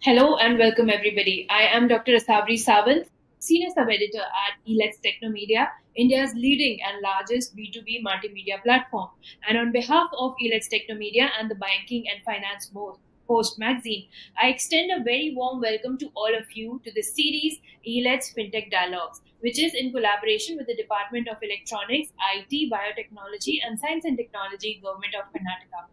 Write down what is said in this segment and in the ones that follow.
Hello and welcome everybody. I am Dr. Asabri Sawant, Senior Sub-Editor at Elets Technomedia, India's leading and largest B2B multimedia platform. And on behalf of Elets Technomedia and the Banking and Finance Post magazine, I extend a very warm welcome to all of you to the series Elets Fintech Dialogues, which is in collaboration with the Department of Electronics, IT, Biotechnology and Science and Technology, Government of Karnataka.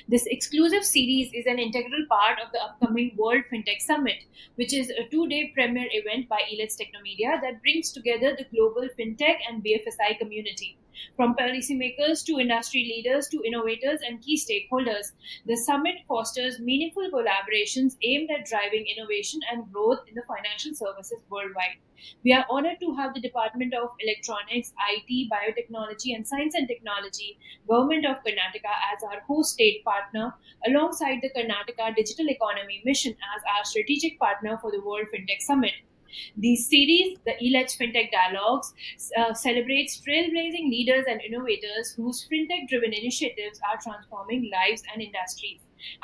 This exclusive series is an integral part of the upcoming World FinTech Summit, which is a 2 day premier event by Elets Technomedia that brings together the global FinTech and BFSI community. From policymakers to industry leaders to innovators and key stakeholders, the summit fosters meaningful collaborations aimed at driving innovation and growth in the financial services worldwide. We are honored to have the Department of Electronics, IT, Biotechnology, and Science and Technology, Government of Karnataka as our host state partner, alongside the Karnataka Digital Economy Mission as our strategic partner for the World FinTech Summit. This series, the Elets FinTech Dialogues, celebrates trailblazing leaders and innovators whose fintech driven initiatives are transforming lives and industries.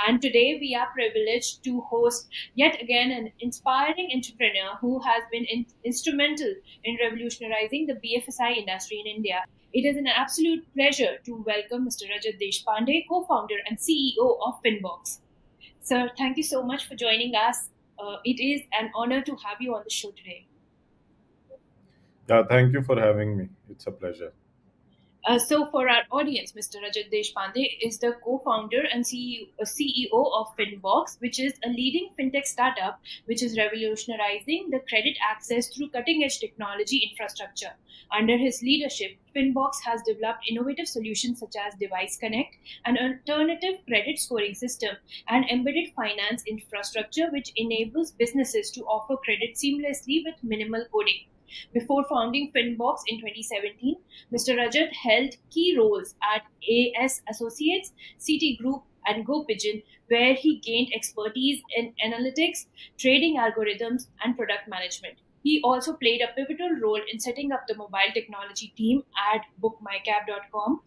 And today we are privileged to host yet again an inspiring entrepreneur who has been instrumental in revolutionizing the BFSI industry in India. It is an absolute pleasure to welcome Mr. Rajat Deshpande, co founder and CEO of FinBox. Sir, thank you so much for joining us. It is an honor to have you on the show today. Yeah, thank you for having me. It's a pleasure. So, for our audience, Mr. Rajat Deshpande is the co-founder and CEO of FinBox, which is a leading fintech startup which is revolutionizing the credit access through cutting-edge technology infrastructure. Under his leadership, FinBox has developed innovative solutions such as Device Connect, an alternative credit scoring system, and embedded finance infrastructure, which enables businesses to offer credit seamlessly with minimal coding. Before founding FinBox in 2017, Mr. Rajat held key roles at AS Associates, CT Group, and GoPigeon, where he gained expertise in analytics, trading algorithms, and product management. He also played a pivotal role in setting up the mobile technology team at bookmycab.com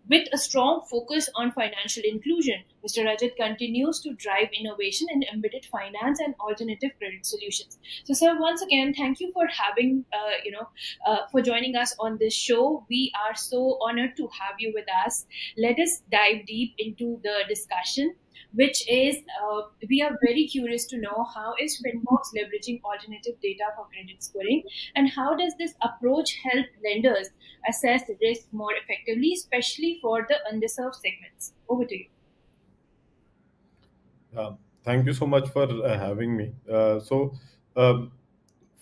with a strong focus on financial inclusion. Mr. Rajat continues to drive innovation in embedded finance and alternative credit solutions. So, sir, once again, thank you for for joining us on this show. We are so honored to have you with us. Let us dive deep into the discussion, which is we are very curious to know how is FinBox leveraging alternative data for credit scoring, and how does this approach help lenders assess risk more effectively, especially for the underserved segments. Over to you. Thank you so much for having me. Um,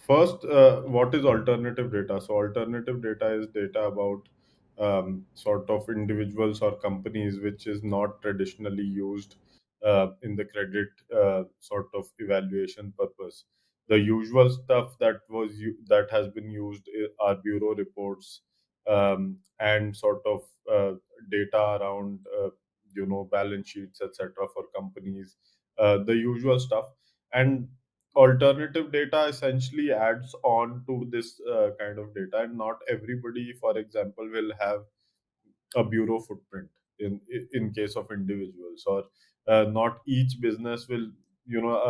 First, what is alternative data? So, alternative data is data about sort of individuals or companies which is not traditionally used in the credit sort of evaluation purpose. The usual stuff that has been used are bureau reports and sort of data around balance sheets, etc. for companies, the usual stuff. And alternative data essentially adds on to this kind of data, and not everybody, for example, will have a bureau footprint in case of individuals, or not each business will,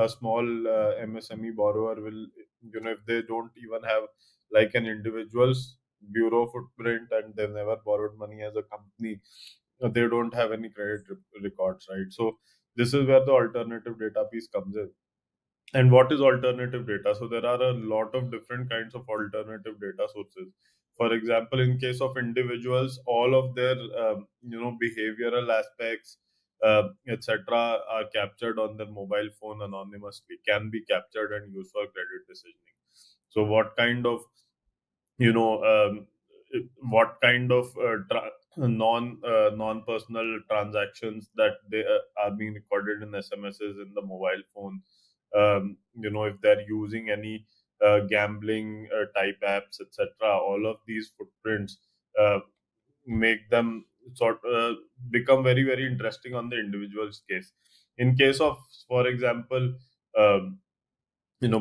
a small MSME borrower will, if they don't even have like an individual's bureau footprint and they never borrowed money as a company, they don't have any credit records, right? So this is where the alternative data piece comes in. And what is alternative data? So there are a lot of different kinds of alternative data sources. For example, in case of individuals, all of their behavioral aspects, etc., are captured on their mobile phone anonymously, can be captured and used for credit decisioning. So what kind of you know what kind of non personal transactions that they are being recorded in SMSs in the mobile phone, if they're using any gambling type apps, etc., all of these footprints uh, make them become very very interesting on the individual's case. In case of, for example, um,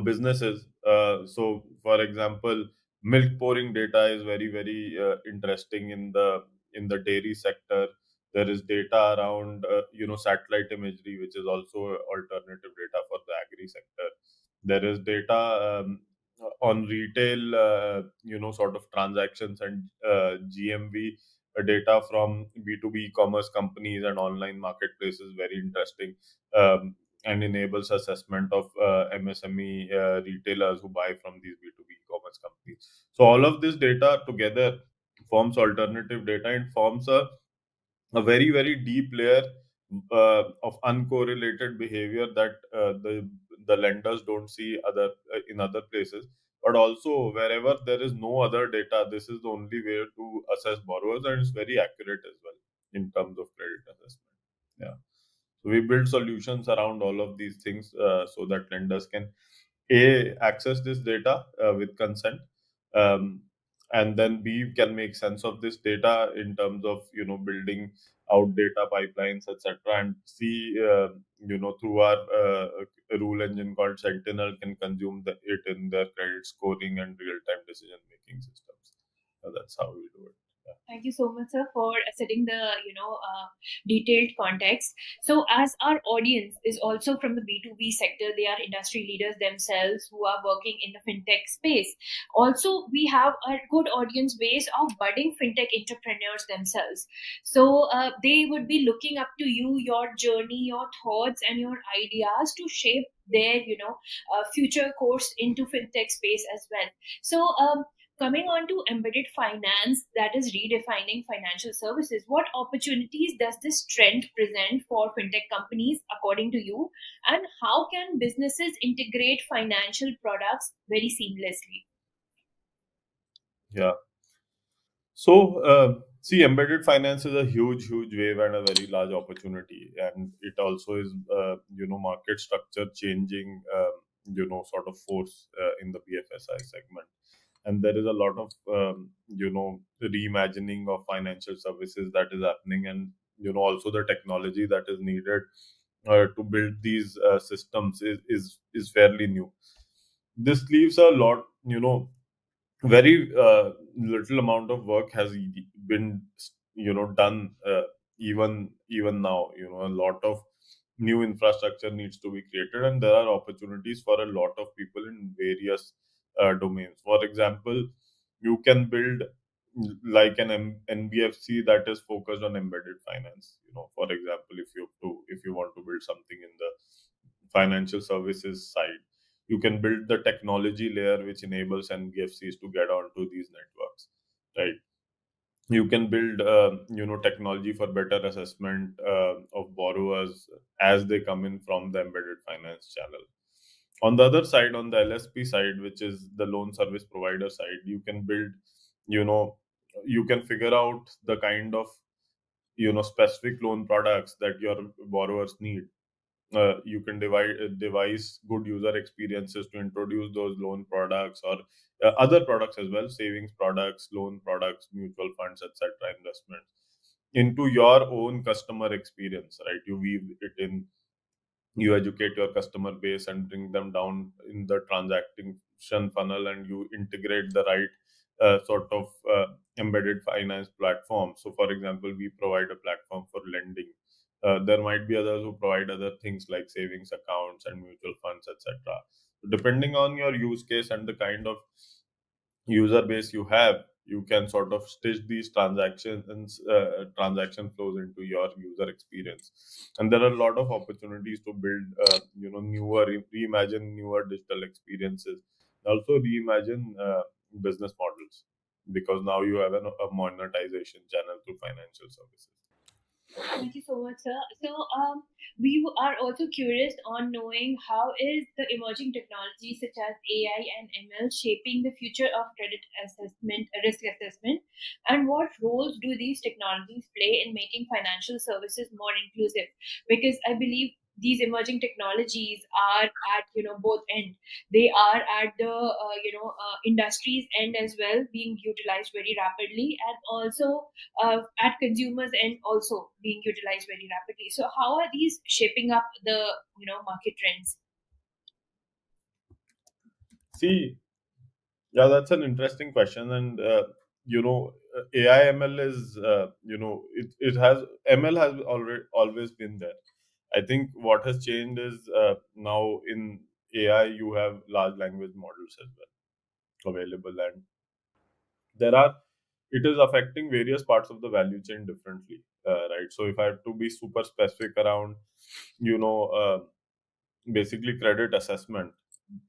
businesses, so for example, milk pouring data is very very interesting in the dairy sector. There is data around satellite imagery, which is also alternative data for the agri There is data on retail, sort of transactions and GMV data from B2B commerce companies and online marketplaces. Very interesting, um, and enables assessment of MSME retailers who buy from these B2B commerce companies. So all of this data together forms alternative data and forms a very very deep layer of uncorrelated behavior that the lenders don't see other in other places, but also wherever there is no other data, this is the only way to assess borrowers, and it's very accurate as well in terms of credit assessment. Yeah, so we build solutions around all of these things so that lenders can access this data with consent, um, and then B can make sense of this data in terms of building out data pipelines, etc. And C, through our rule engine called Sentinel, can consume it in their credit scoring and real time decision making systems. That's how we do it. Thank you so much, sir, for setting the detailed context. So, as our audience is also from the B2B sector, they are industry leaders themselves who are working in the fintech space. Also, we have a good audience base of budding fintech entrepreneurs themselves. So, they would be looking up to you, your journey, your thoughts, and your ideas to shape their future course into fintech space as well. So, coming on to embedded finance, that is redefining financial services, what opportunities does this trend present for fintech companies, according to you? And how can businesses integrate financial products very seamlessly? Yeah. So, see, embedded finance is a huge, huge wave and a very large opportunity, and it also is, market structure changing, sort of force in the BFSI segment. And there is a lot of, reimagining of financial services that is happening, and also the technology that is needed to build these systems is fairly new. This leaves a lot, very little amount of work has been done, even now. A lot of new infrastructure needs to be created, and there are opportunities for a lot of people in various domains. For example, you can build like an NBFC that is focused on embedded finance. For example, if you want to build something in the financial services side, you can build the technology layer which enables NBFCs to get onto these networks, right? You can build technology for better assessment of borrowers as they come in from the embedded finance channel. On the other side, on the LSP side, which is the loan service provider side, you can build, you know you can figure out the kind of specific loan products that your borrowers need. You can devise good user experiences to introduce those loan products, or other products as well, savings products, loan products, mutual funds, etc., investments, into your own customer experience, right? You weave it in, you educate your customer base and bring them down in the transaction funnel, and you integrate the right sort of embedded finance platform. So for example, we provide a platform for lending. There might be others who provide other things like savings accounts and mutual funds, etc. Depending on your use case and the kind of user base you have, you can sort of stitch these transactions, transaction flows into your user experience. And there are a lot of opportunities to build newer, reimagine newer digital experiences, also reimagine business models, because now you have a monetization channel through financial services. Thank you so much, sir. So, we are also curious on knowing how is the emerging technologies such as AI and ML shaping the future of credit assessment, risk assessment, and what roles do these technologies play in making financial services more inclusive? Because I believe these emerging technologies are at both end. They are at the industries end as well, being utilized very rapidly, and also at consumers end also being utilized very rapidly. So how are these shaping up the market trends? See, yeah, that's an interesting question. And AI ML is, it has, ML has already always been there. I think what has changed is now AI, you have large language models as well available, and there are it is affecting various parts of the value chain differently, right? So if I have to be super specific around, you know, basically credit assessment.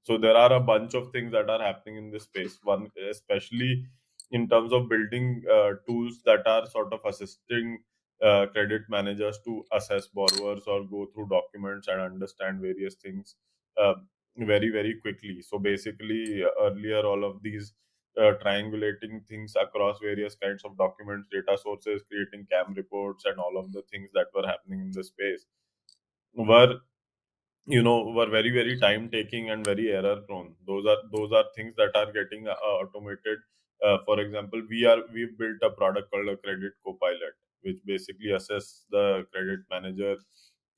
So there are a bunch of things that are happening in this space. One, especially in terms of building tools that are sort of assisting credit managers to assess borrowers or go through documents and understand various things uh, very quickly. So basically, earlier all of these triangulating things across various kinds of documents, data sources, creating CAM reports, and all of the things that were happening in the space were were very time taking and very error prone. Those are things that are getting automated. For example, we've built a product called a credit copilot, which basically assess the credit manager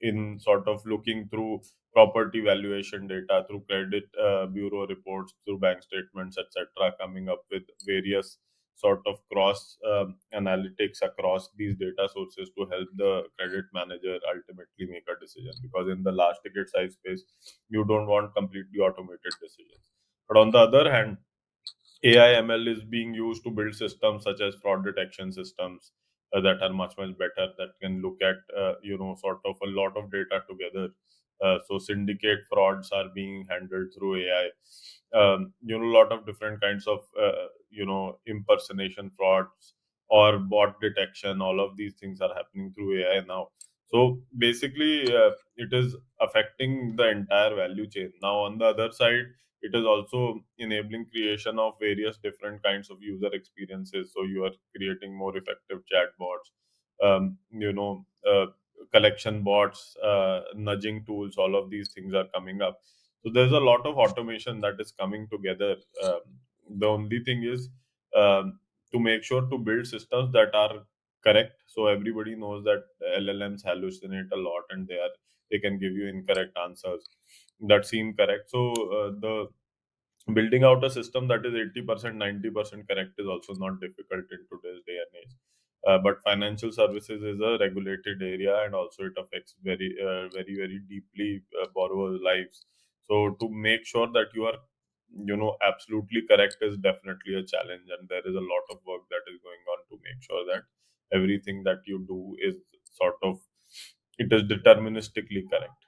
in sort of looking through property valuation data, through credit bureau reports, through bank statements, etc., coming up with various sort of cross analytics across these data sources to help the credit manager ultimately make a decision, because in the large ticket size space you don't want completely automated decisions. But on the other hand, AI/ML is being used to build systems such as fraud detection systems that are much better, that can look at sort of a lot of data together. So syndicate frauds are being handled through AI. A lot of different kinds of impersonation frauds or bot detection. All of these things are happening through AI now. So basically, it is affecting the entire value chain. Now, on the other side, it is also enabling creation of various different kinds of user experiences. So you are creating more effective chatbots, collection bots, nudging tools. All of these things are coming up. So there's a lot of automation that is coming together. The only thing is to make sure to build systems that are correct. So everybody knows that LLMs hallucinate a lot, and they can give you incorrect answers that seem correct. So the building out a system that is 80% 90% correct is also not difficult in today's day and age. But financial services is a regulated area, and also it affects very deeply borrowers lives. So to make sure that you are absolutely correct is definitely a challenge, and there is a lot of work that is going on to make sure that everything that you do is sort of it is deterministically correct,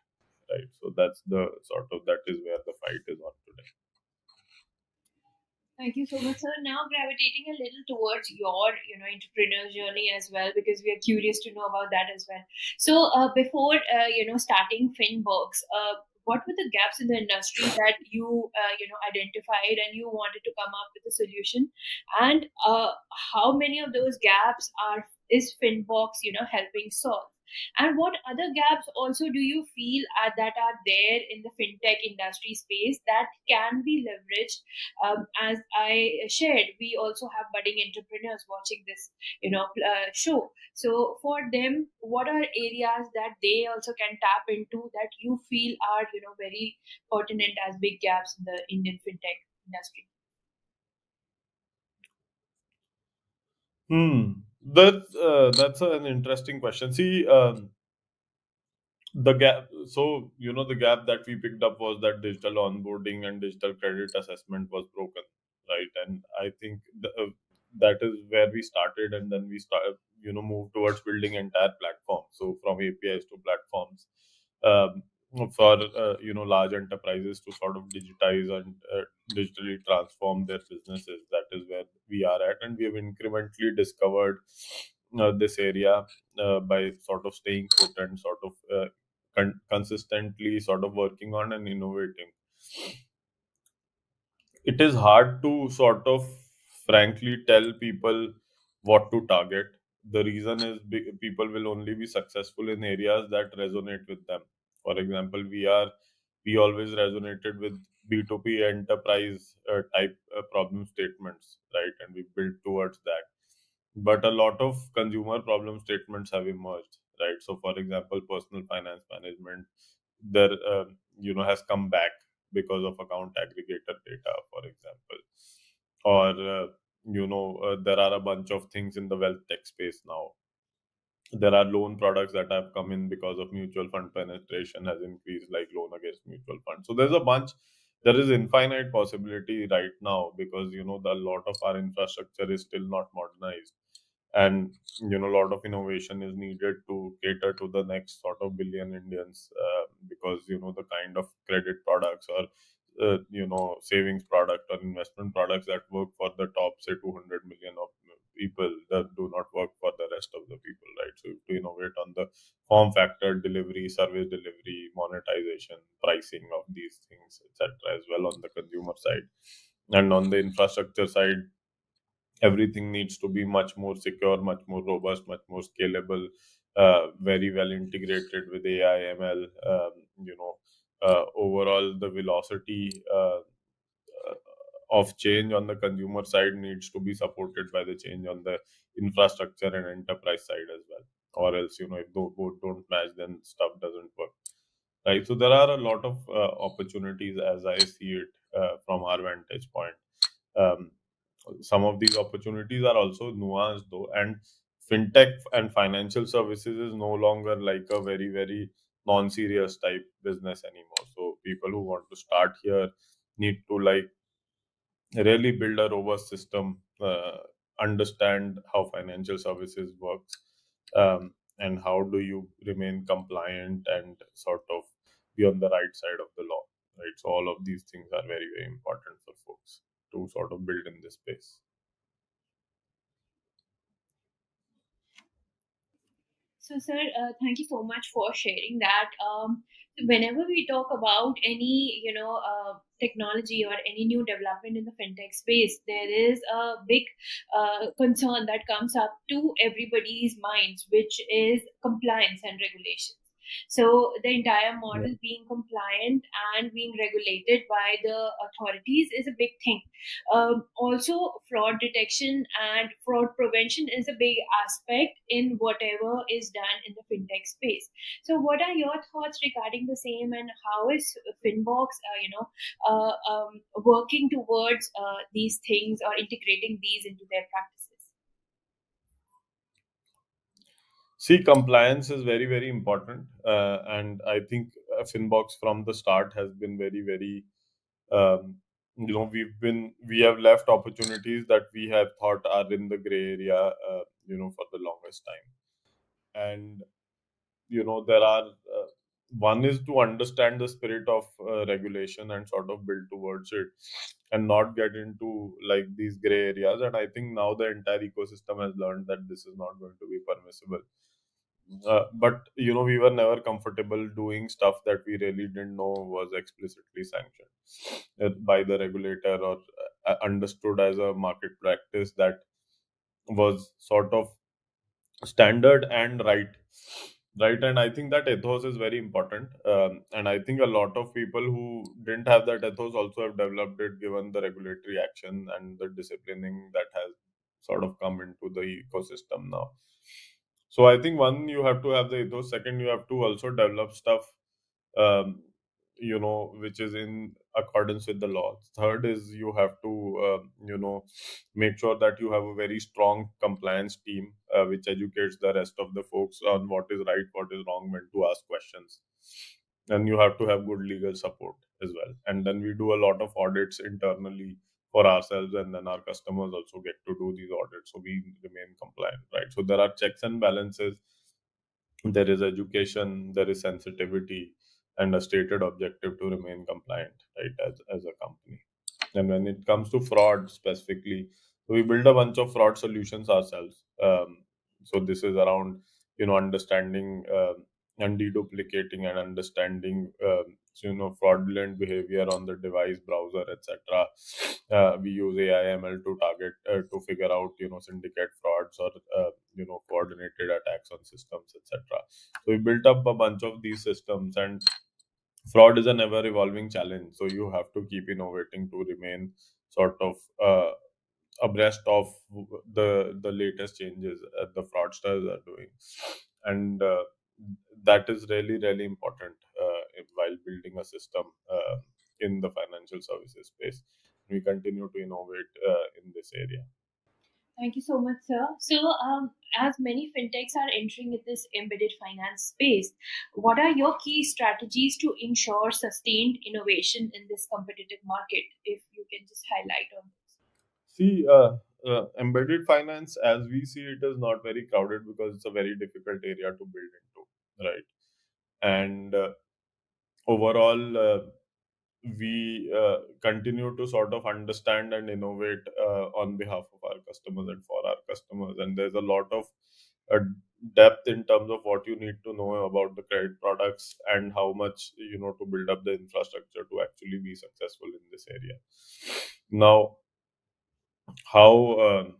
right? So that's the sort of that is where the fight is on today. Thank you so much, sir. Now gravitating a little towards your, entrepreneur journey as well, because we are curious to know about that as well. So, before, starting FinBox, what were the gaps in the industry that you, identified and you wanted to come up with a solution? And how many of those gaps is FinBox, helping solve? And what other gaps also do you feel that are there in the fintech industry space that can be leveraged? As I shared, we also have budding entrepreneurs watching this, show. So for them, what are areas that they also can tap into that you feel are, very pertinent as big gaps in the Indian fintech industry? That's an interesting question. See, the gap. So the gap that we picked up was that digital onboarding and digital credit assessment was broken, right? And I think that is where we started, and then we started, move towards building entire platforms. So from APIs to platforms, um, for large enterprises to sort of digitize and digitally transform their businesses. That is where we are at, and we have incrementally discovered this area by sort of staying put and sort of consistently sort of working on and innovating. It is hard to sort of frankly tell people what to target. The reason is people will only be successful in areas that resonate with them. For example, we always resonated with B2B enterprise type problem statements, right? And we built towards that. But a lot of consumer problem statements have emerged, right? So for example, personal finance management, there has come back because of account aggregator data, for example. Or there are a bunch of things in the wealth tech space now. There are loan products that have come in because of mutual fund penetration has increased, like loan against mutual fund. So there's a bunch, there is infinite possibility right now, because a lot of our infrastructure is still not modernized, and a lot of innovation is needed to cater to the next sort of billion Indians, because the kind of credit products or savings product or investment products that work for the top, say, 200 million of people, that do not work for the rest of the people, right? So to innovate on the form factor, delivery, service delivery, monetization, pricing of these things, etc., as well on the consumer side. And on the infrastructure side, everything needs to be much more secure, much more robust, much more scalable, very well integrated with AI, ML. Overall, the velocity of change on the consumer side needs to be supported by the change on the infrastructure and enterprise side as well. Or else, if both don't match, then stuff doesn't work. Right. So there are a lot of opportunities as I see it from our vantage point. Um, some of these opportunities are also nuanced though, and fintech and financial services is no longer like a very, very non-serious type business anymore. So people who want to start here need to like really build a robust system, understand how financial services works, and how do you remain compliant and sort of be on the right side of the law, right? So all of these things are very, very important for folks to sort of build in this space. So, sir, thank you so much for sharing that. Whenever we talk about any, technology or any new development in the fintech space, there is a big concern that comes up to everybody's minds, which is compliance and regulations. So, the entire Yeah. model being compliant and being regulated by the authorities is a big thing. Also, fraud detection and fraud prevention is a big aspect in whatever is done in the fintech space. So, what are your thoughts regarding the same, and how is FinBox, working towards these things or integrating these into their practices? See, compliance is very, very important, and I think Finbox from the start has been very, very. We have left opportunities that we have thought are in the gray area, for the longest time. And there are one is to understand the spirit of regulation and sort of build towards it, and not get into like these gray areas. And I think now the entire ecosystem has learned that this is not going to be permissible. But we were never comfortable doing stuff that we really didn't know was explicitly sanctioned by the regulator, or understood as a market practice that was sort of standard and right. And I think that ethos is very important, and I think a lot of people who didn't have that ethos also have developed it, given the regulatory action and the disciplining that has sort of come into the ecosystem now. So I think, one, you have to have the ethos. Second, you have to also develop stuff, um, which is in accordance with the law. Third is you have to, make sure that you have a very strong compliance team, which educates the rest of the folks on what is right, what is wrong, when to ask questions. And you have to have good legal support as well. And then we do a lot of audits internally for ourselves, and then our customers also get to do these audits, so we remain compliant, right? So there are checks and balances, there is education, there is sensitivity, and a stated objective to remain compliant, right, as a company. And when it comes to fraud specifically, we build a bunch of fraud solutions ourselves. So this is around, understanding, and deduplicating and understanding, fraudulent behavior on the device, browser, etc. We use AI, ML to target, to figure out, syndicate frauds, or coordinated attacks on systems, etc. So we built up a bunch of these systems, and fraud is an ever evolving challenge. So you have to keep innovating to remain sort of abreast of the latest changes the fraudsters are doing. And that is really, really important while building a system in the financial services space. We continue to innovate in this area. Thank you so much, sir. So, as many fintechs are entering in this embedded finance space, what are your key strategies to ensure sustained innovation in this competitive market? If you can just highlight on this. See, embedded finance, as we see it, is not very crowded because it's a very difficult area to build into, right? And overall, we continue to sort of understand and innovate on behalf of our customers and for our customers. And there's a lot of uh, depth in terms of what you need to know about the credit products and how much to build up the infrastructure to actually be successful in this area. Now, how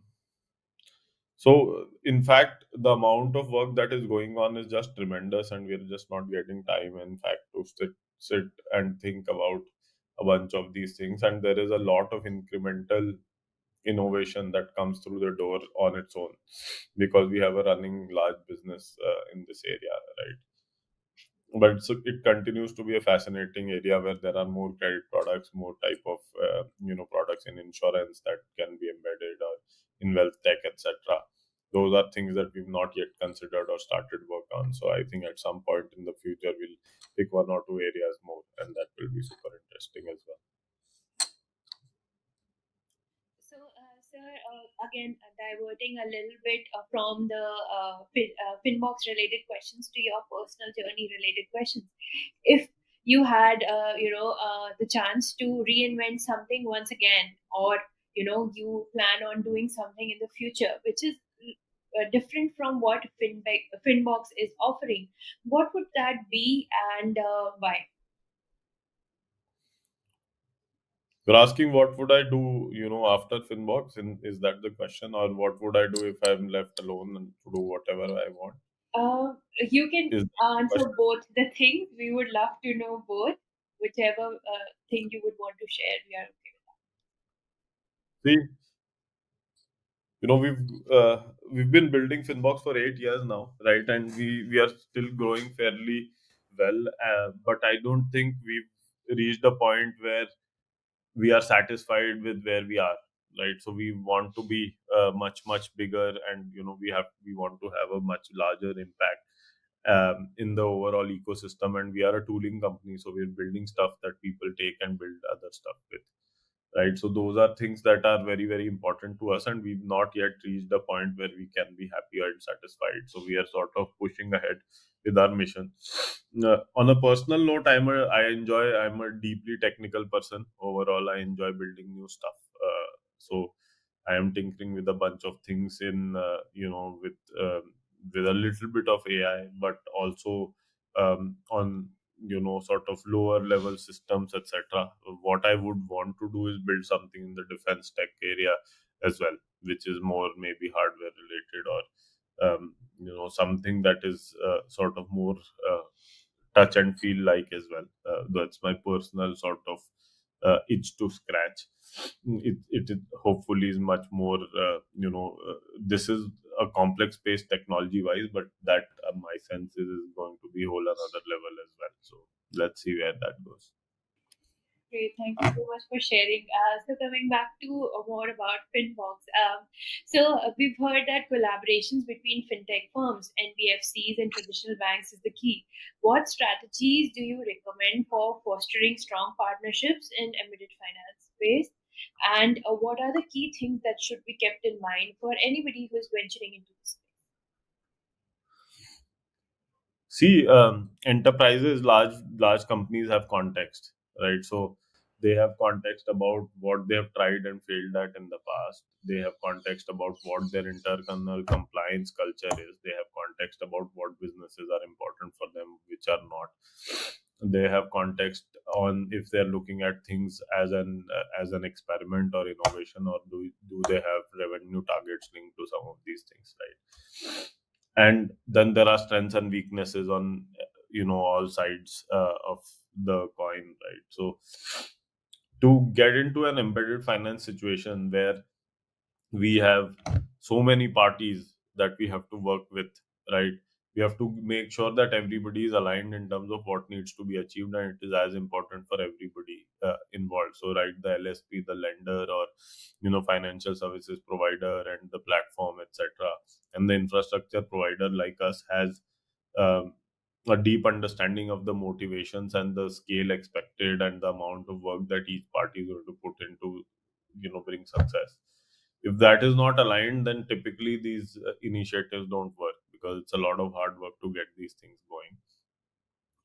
so, in fact, the amount of work that is going on is just tremendous, and we're just not getting time, in fact, to sit and think about a bunch of these things. And there is a lot of incremental innovation that comes through the door on its own because we have a running large business in this area, right? But so it continues to be a fascinating area where there are more credit products, more type of products in insurance that can be embedded or in wealth tech, etc. Those are things that we've not yet considered or started work on. So I think at some point in the future we'll pick one or two areas more, and that will be super interesting as well. So, sir, again, diverting a little bit from the FinBox related questions to your personal journey related questions. If you had, the chance to reinvent something once again, or you plan on doing something in the future, which is different from what FinBox is offering, what would that be and why? You're asking what would I do, after Finbox, and is that the question, or what would I do if I'm left alone and to do whatever I want? Uh, you can Is that the answer question? both the things. We would love to know both. Whichever thing you would want to share, we are okay with See, we've been building Finbox for 8 years now, right? And we are still growing fairly well, but I don't think we've reached a point where we are satisfied with where we are, right? So we want to be much bigger, and we want to have a much larger impact in the overall ecosystem. And we are a tooling company, so we're building stuff that people take and build other stuff with, right? So those are things that are very important to us, and we've not yet reached a point where we can be happy and satisfied. So we are sort of pushing ahead with our mission. On a personal note, I'm a deeply technical person. Overall, I enjoy building new stuff. So I am tinkering with a bunch of things in with a little bit of AI, but also on sort of lower level systems, etc. What I would want to do is build something in the defense tech area as well, which is more maybe hardware related, or something that is sort of more touch and feel like as well. That's my personal sort of itch to scratch. It hopefully is much more this is a complex space technology wise, but that my sense is going to be whole another level as well. So let's see where that goes. Great, thank you so much for sharing. So coming back to more about FinBox. We've heard that collaborations between fintech firms, NBFCs, and traditional banks is the key. What strategies do you recommend for fostering strong partnerships in embedded finance space? And what are the key things that should be kept in mind for anybody who is venturing into this? See, enterprises, large companies have context, right? So they have context about what they have tried and failed at in the past. They have context about what their internal compliance culture is. They have context about what businesses are important for them, which are not. They have context on if they're looking at things as an experiment or innovation, or do they have revenue targets linked to some of these things, right? And then there are strengths and weaknesses on all sides of the coin, right? So to get into an embedded finance situation where we have so many parties that we have to work with, right? We have to make sure that everybody is aligned in terms of what needs to be achieved, and it is as important for everybody involved. involved. So, right, the LSP, the lender, or financial services provider, and the platform, etc., and the infrastructure provider like us has um, a deep understanding of the motivations and the scale expected and the amount of work that each party is going to put into bring success. If that is not aligned, then typically these initiatives don't work, because it's a lot of hard work to get these things going.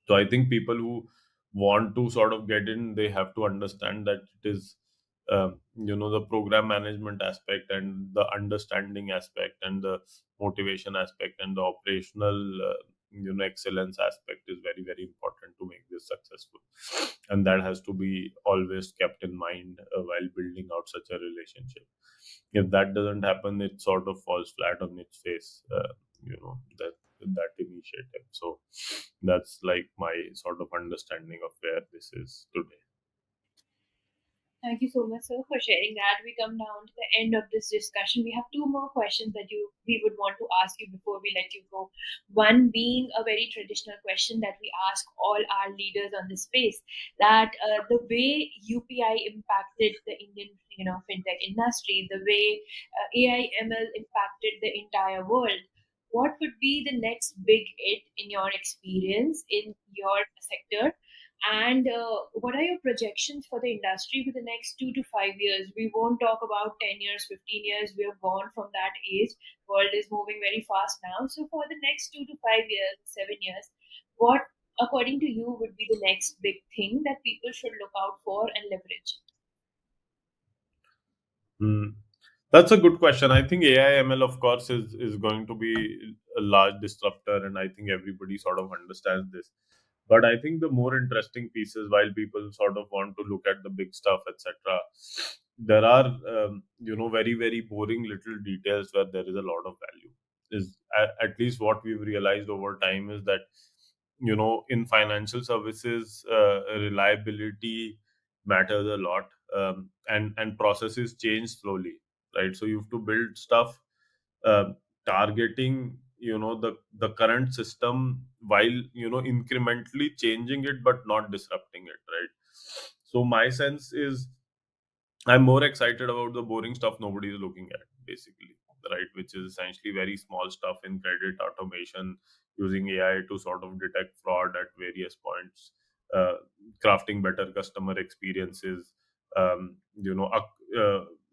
So I think people who want to sort of get in, they have to understand that it is, the program management aspect and the understanding aspect and the motivation aspect and the operational, excellence aspect is very, very important to make this successful. And that has to be always kept in mind while building out such a relationship. If that doesn't happen, it sort of falls flat on its face, that initiative. So that's like my sort of understanding of where this is today. Thank you so much, sir, for sharing that. We come down to the end of this discussion. We have two more questions that we would want to ask you before we let you go. One being a very traditional question that we ask all our leaders on this space, that the way UPI impacted the Indian, fintech industry, the way AI/ML impacted the entire world. What would be the next big hit in your experience in your sector? And what are your projections for the industry for the next 2 to 5 years? We won't talk about 10 years, 15 years. We have gone from that age. World is moving very fast now. So for the next 2 to 5 years, 7 years, what, according to you, would be the next big thing that people should look out for and leverage? Hmm. That's a good question. I think AI/ML, of course, is going to be a large disruptor, and I think everybody sort of understands this. But I think the more interesting pieces, while people sort of want to look at the big stuff, etc., there are very, very boring little details where there is a lot of value. Is at least what we've realized over time is that in financial services, reliability matters a lot, and processes change slowly, right? So you have to build stuff uh, targeting the current system while incrementally changing it but not disrupting it, right? So my sense is I'm more excited about the boring stuff nobody is looking at, basically, right? Which is essentially very small stuff in credit automation, using AI to sort of detect fraud at various points, uh, crafting better customer experiences,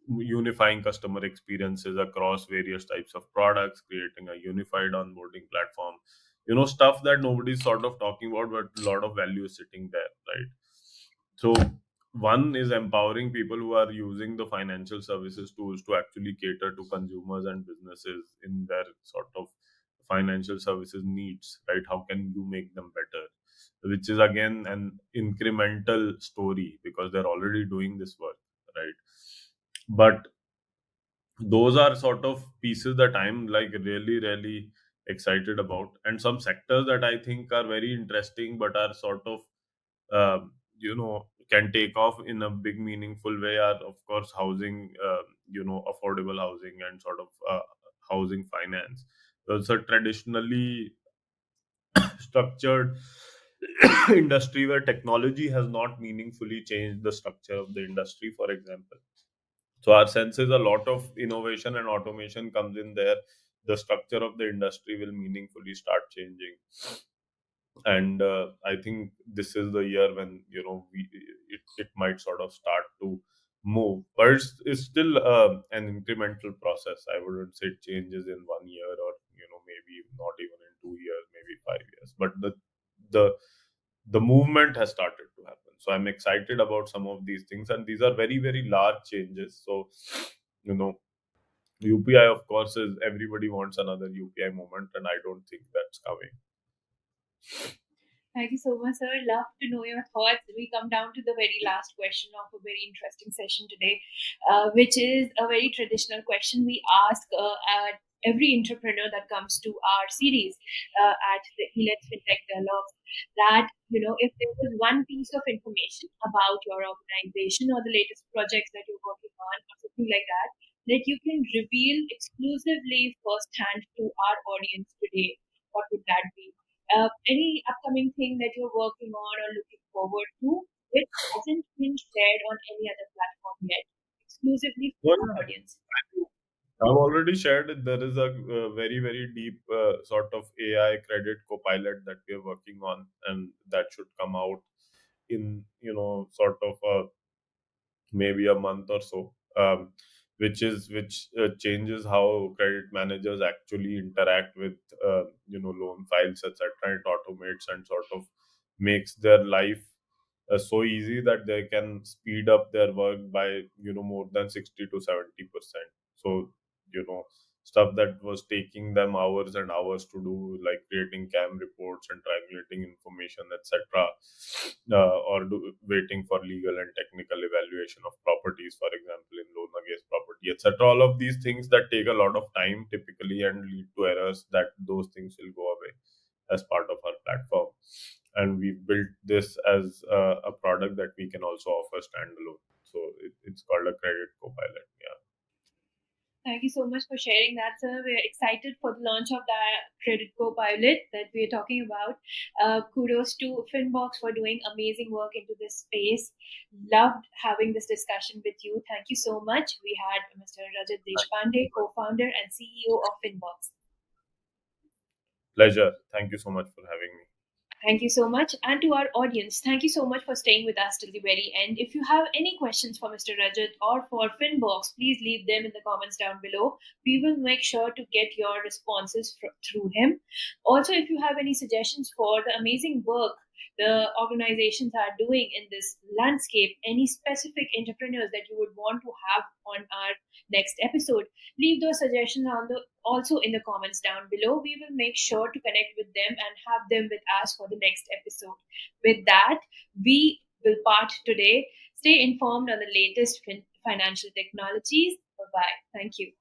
unifying customer experiences across various types of products, creating a unified onboarding platform, stuff that nobody's sort of talking about, but a lot of value is sitting there, right? So one is empowering people who are using the financial services tools to actually cater to consumers and businesses in their sort of financial services needs, right? How can you make them better? Which is again an incremental story, because they're already doing this work, right? But those are sort of pieces that I'm like really, really excited about. And some sectors that I think are very interesting but are sort of can take off in a big meaningful way are, of course, housing, affordable housing and sort of housing finance. Those are traditionally structured industry where technology has not meaningfully changed the structure of the industry, for example. So our sense is a lot of innovation and automation comes in there. The structure of the industry will meaningfully start changing, and I think this is the year when it might sort of start to move, but it's still an incremental process. I wouldn't say it changes in 1 year, or maybe not even in 2 years, maybe 5 years, but the the movement has started to happen. So I'm excited about some of these things, and these are very, very large changes. So you know UPI, of course, is everybody wants another UPI moment, and I don't think that's coming. Thank you so much, sir. Love to know your thoughts. We come down to the very last question of a very interesting session today, which is a very traditional question we ask at every entrepreneur that comes to our series at the Elets Fintech Dialogues. That, if there was one piece of information about your organization or the latest projects that you're working on or something like that, that you can reveal exclusively firsthand to our audience today, what would that be? Any upcoming thing that you're working on or looking forward to? which hasn't been shared on any other platform yet, exclusively Well, for our audience. I've already shared it. There is a very, very deep sort of AI credit copilot that we are working on, and that should come out in, sort of a maybe a month or so, which changes how credit managers actually interact with loan files, etc. It automates and sort of makes their life so easy that they can speed up their work by more than 60 to 70%. So stuff that was taking them hours and hours to do, like creating cam reports and triangulating information, etc., or waiting for legal and technical evaluation of properties, for example, in loan against property, etc. All of these things that take a lot of time typically and lead to errors, that those things will go away as part of our platform. And we built this as a product that we can also offer standalone. So it's called a credit copilot. Yeah. Thank you so much for sharing that, sir. We're excited for the launch of the Credit Copilot that we're talking about. Kudos to FinBox for doing amazing work into this space. Loved having this discussion with you. Thank you so much. We had Mr. Rajat Deshpande, co-founder and CEO of FinBox. Pleasure. Thank you so much for having me. Thank you so much. And to our audience, thank you so much for staying with us till the very end. If you have any questions for Mr. Rajat or for FinBox, please leave them in the comments down below. We will make sure to get your responses through him. Also, if you have any suggestions for the amazing work the organizations are doing in this landscape, any specific entrepreneurs that you would want to have on our next episode, leave those suggestions also in the comments down below. We will make sure to connect with them and have them with us for the next episode. With that, we will part today. Stay informed on the latest financial technologies. Bye bye. Thank you.